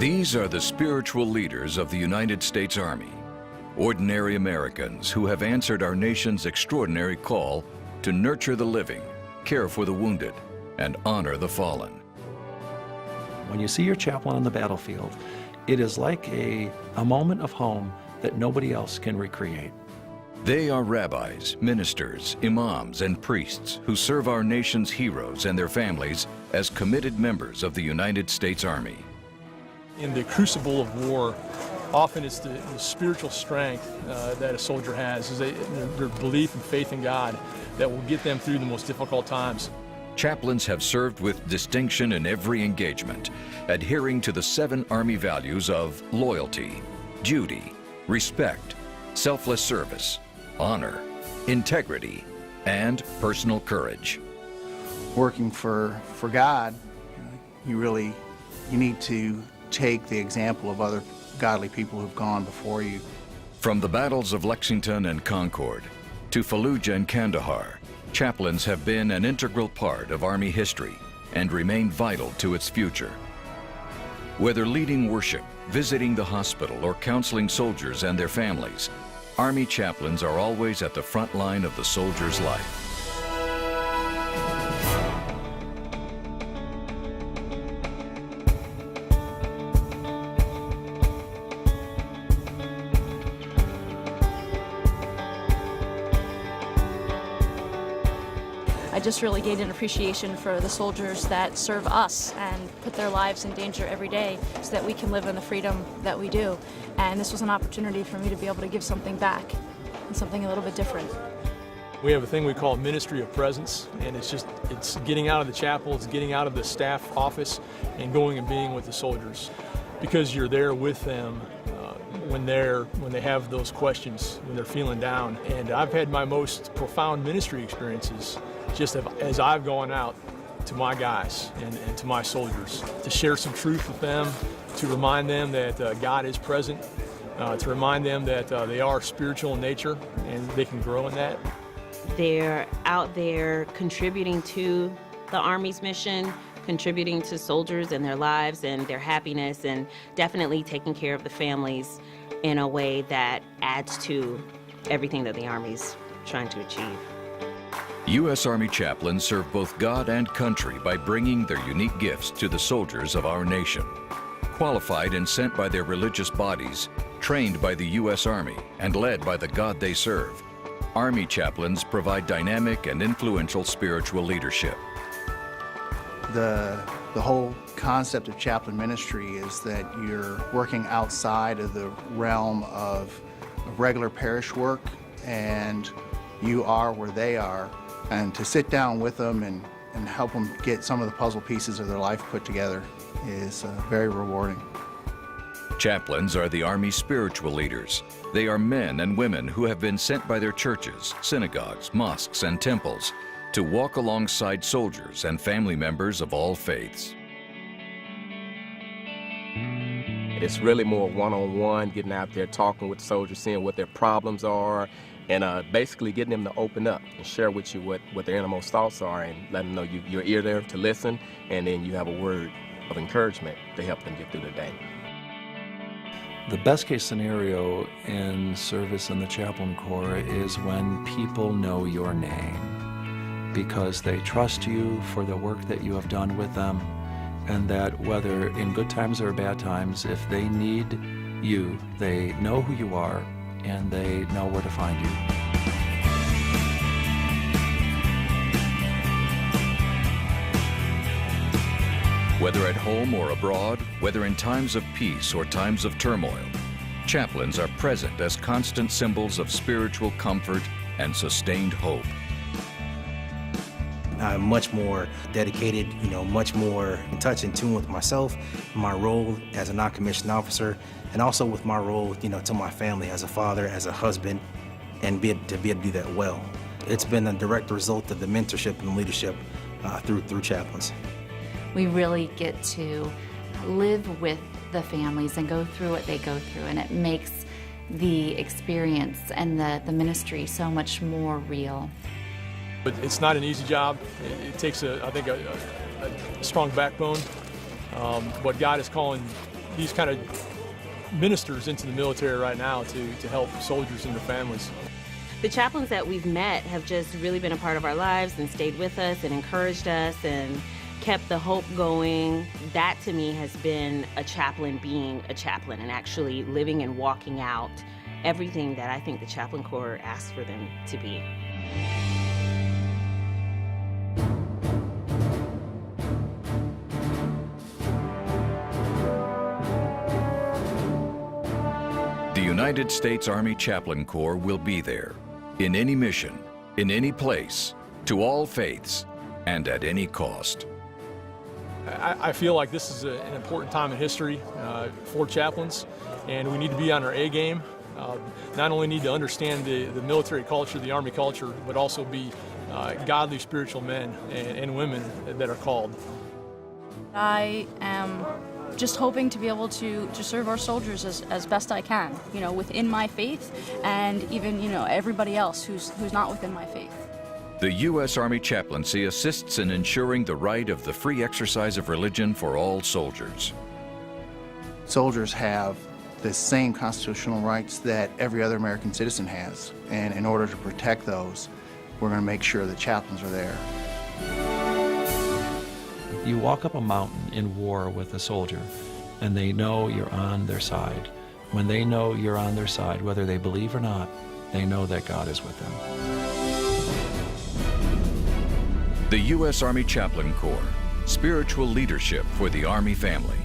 These are the spiritual leaders of the United States Army, ordinary Americans who have answered our nation's extraordinary call to nurture the living, care for the wounded, and honor the fallen. When you see your chaplain on the battlefield, it is like a moment of home that nobody else can recreate. They are rabbis, ministers, imams, and priests who serve our nation's heroes and their families as committed members of the United States Army. In the crucible of war, often it's the spiritual strength that a soldier has, is their belief and faith in God that will get them through the most difficult times. Chaplains have served with distinction in every engagement, adhering to the 7 Army values of loyalty, duty, respect, selfless service, honor, integrity, and personal courage. Working for God, you need to take the example of other godly people who've gone before you. From the battles of Lexington and Concord to Fallujah and Kandahar, chaplains have been an integral part of Army history and remain vital to its future. Whether leading worship, visiting the hospital, or counseling soldiers and their families, Army chaplains are always at the front line of the soldier's life. I just really gained an appreciation for the soldiers that serve us and put their lives in danger every day so that we can live in the freedom that we do. And this was an opportunity for me to be able to give something back and something a little bit different. We have a thing we call Ministry of Presence, and it's getting out of the chapel, it's getting out of the staff office and going and being with the soldiers, because you're there with them when they have those questions, when they're feeling down. And I've had my most profound ministry experiences just as I've gone out to my guys and to my soldiers to share some truth with them, to remind them that God is present, to remind them that they are spiritual in nature and they can grow in that. They're out there contributing to the Army's mission, contributing to soldiers and their lives and their happiness, and definitely taking care of the families in a way that adds to everything that the Army's trying to achieve. U.S. Army chaplains serve both God and country by bringing their unique gifts to the soldiers of our nation. Qualified and sent by their religious bodies, trained by the U.S. Army, and led by the God they serve, Army chaplains provide dynamic and influential spiritual leadership. The whole concept of chaplain ministry is that you're working outside of the realm of regular parish work, and you are where they are. And to sit down with them and help them get some of the puzzle pieces of their life put together is very rewarding. Chaplains are the Army's spiritual leaders. They are men and women who have been sent by their churches, synagogues, mosques, and temples to walk alongside soldiers and family members of all faiths. It's really more one-on-one, getting out there, talking with the soldiers, seeing what their problems are, and basically getting them to open up and share with you what their innermost thoughts are, and letting them know your ear there to listen, and then you have a word of encouragement to help them get through the day. The best case scenario in service in the Chaplain Corps is when people know your name, because they trust you for the work that you have done with them, and that whether in good times or bad times, if they need you, they know who you are and they know where to find you. Whether at home or abroad, whether in times of peace or times of turmoil, chaplains are present as constant symbols of spiritual comfort and sustained hope. I'm much more dedicated, much more in touch and tune with myself, my role as a non-commissioned officer, and also with my role, to my family as a father, as a husband, and to be able to do that well. It's been a direct result of the mentorship and leadership through chaplains. We really get to live with the families and go through what they go through, and it makes the experience and the ministry so much more real. But it's not an easy job. It takes, I think, a strong backbone. What God is calling these kind of ministers into the military right now to help soldiers and their families. The chaplains that we've met have just really been a part of our lives and stayed with us and encouraged us and kept the hope going. That to me has been a chaplain being a chaplain and actually living and walking out everything that I think the Chaplain Corps asks for them to be. The United States Army Chaplain Corps will be there, in any mission, in any place, to all faiths, and at any cost. I feel like this is an important time in history for chaplains, and we need to be on our A game. Not only need to understand the military culture, the Army culture, but also be godly spiritual men and women that are called. I am just hoping to be able to serve our soldiers as best I can, you know, within my faith, and even, you know, everybody else who's not within my faith. The U.S. Army Chaplaincy assists in ensuring the right of the free exercise of religion for all soldiers. Soldiers have the same constitutional rights that every other American citizen has, and in order to protect those, we're going to make sure the chaplains are there. You walk up a mountain in war with a soldier, and they know you're on their side. When they know you're on their side, whether they believe or not, they know that God is with them. The U.S. Army Chaplain Corps, spiritual leadership for the Army family.